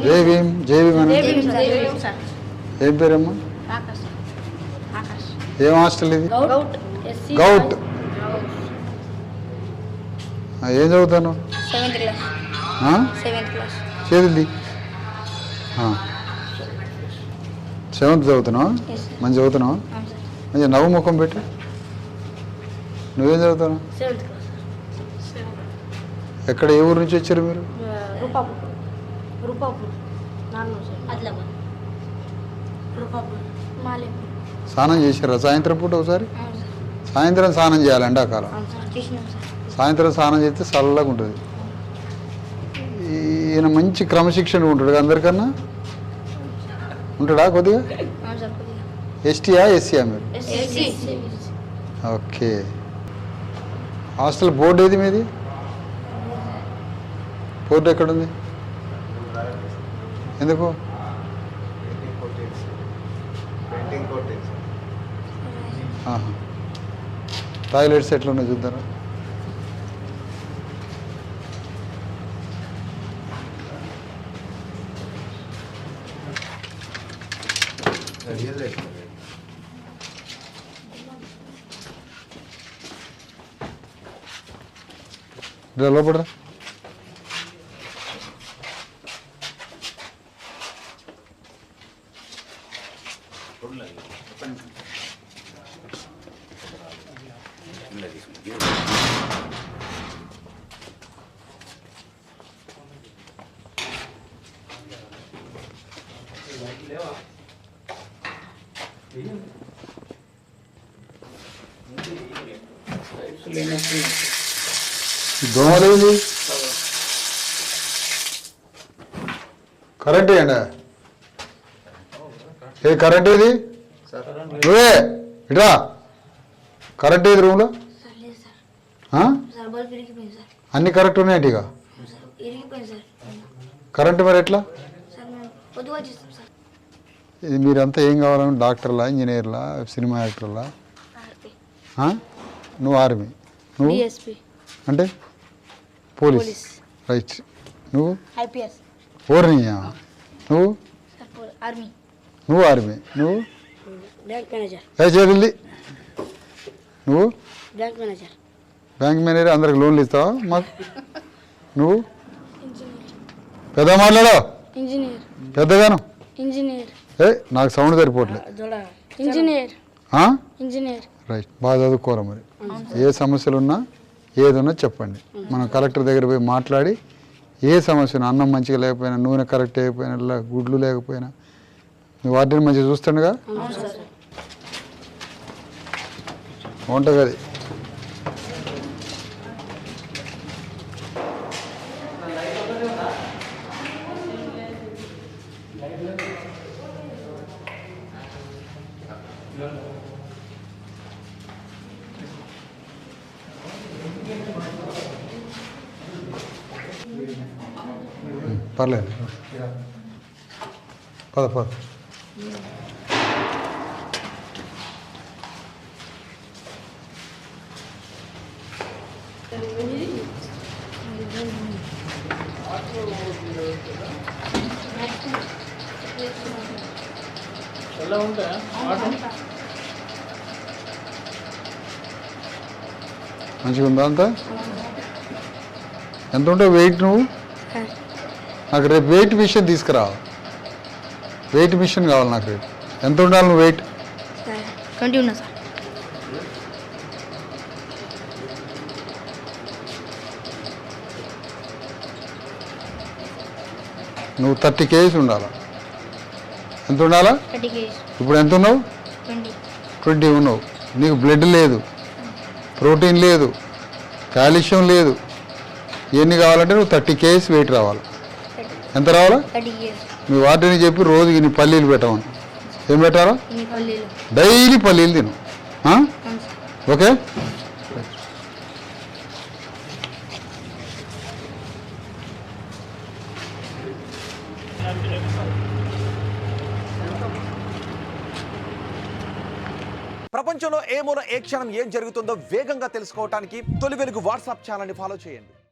జై భీమ్ ఏం పేరమ్మా? ఏం హాస్టల్ ఇది? గౌట్. ఏం చదువుతాను? చేతులది 7th చదువుతున్నావా? మంచి చదువుతున్నావా? మంచి నవ్వు ముఖం పెట్టి. నువ్వేం చదువుతావు? ఎక్కడ, ఏ ఊరు నుంచి వచ్చారు మీరు? స్నానం చేశారా సాయంత్రం పూట? ఒకసారి సాయంత్రం స్నానం చేయాలి, ఎండాకాలం. సాయంత్రం స్నానం చేస్తే చల్లగా ఉంటుంది. ఈయన మంచి క్రమశిక్షణ ఉంటాడు అందరికన్నా. ఉంటాడా కొద్దిగా? ఎస్టీయా ఎస్సీయా మీరు? ఓకే. హాస్టల్ బోర్డు ఏది మీది? బోర్డు ఎక్కడుంది? ఎందుకు? టాయిలెట్స్ ఎట్లా ఉన్నాయి చూద్దారా? లోపడరా. దోమలేంది? కరెంట్ ఏంట? ఏ కరెంట్ ఏది? నువ్వే ఇట్రా. కరెంట్ ఏది రూమ్లో? అన్ని కరెక్ట్ ఉన్నాయండి. ఇక కరెంట్ మరి ఎట్లా? ఇది మీరంతా ఏం కావాలని? డాక్టర్లా, ఇంజనీర్లా, సినిమా యాక్టర్లా? నువ్వు ఆర్మీ. నువ్వు అంటే పోలీస్. రైట్. నువ్వు ఓర్నియా? నువ్వు ఆర్మీ. నువ్వు చేయాలి. నువ్వు బ్యాంక్ మేనేజర్. అందరికి లోన్లు ఇస్తావా మాకు? నువ్వు పెద్ద మాట్లాడో, పెద్దగాను. నాకు సౌండ్ సరిపోవట్లేదు. రైట్. బాగా చదువుకోరా మరి. ఏ సమస్యలున్నా ఏదన్నా చెప్పండి. మనం కలెక్టర్ దగ్గర పోయి మాట్లాడి ఏ సమస్యను, అన్నం మంచిగా లేకపోయినా, నూనె కరెక్ట్ అయిపోయినా, గుడ్లు లేకపోయినా మీ వాటిని మంచిగా చూస్తుండగా. వంటగది పర్లేదు. పద. మంచిగా ఉందా అంతా? ఎంత ఉంటే వెయిట్? నువ్వు నాకు రేపు వెయిట్ మిషన్ తీసుకురా. వెయిట్ మిషన్ కావాలి నాకు రేపు. ఎంత ఉండాలి నువ్వు వెయిట్? 20 ఉన్నా సార్. నువ్వు 30 kgs ఉండాలా? ఎంత ఉండాలా? 30 kgs. ఇప్పుడు ఎంత ఉన్నావు? 20 ఉన్నావు. నీకు బ్లడ్ లేదు, ప్రోటీన్ లేదు, కాల్షియం లేదు. ఇవన్నీ కావాలంటే నువ్వు 30 kgs వెయిట్ రావాలి. ఎంత రావాలా? 30 kgs. మీ వాటిని చెప్పి రోజుకి ఇన్ని పల్లీలు పెట్టమని. ఏం పెట్టాలా? డైలీ పల్లీలు తిను. ఓకే. ప్రపంచంలో ఏ మూల ఏ క్షణం ఏం జరుగుతుందో వేగంగా తెలుసుకోవడానికి తొలి వెలుగు వాట్సాప్ ఛానల్ని ఫాలో చేయండి.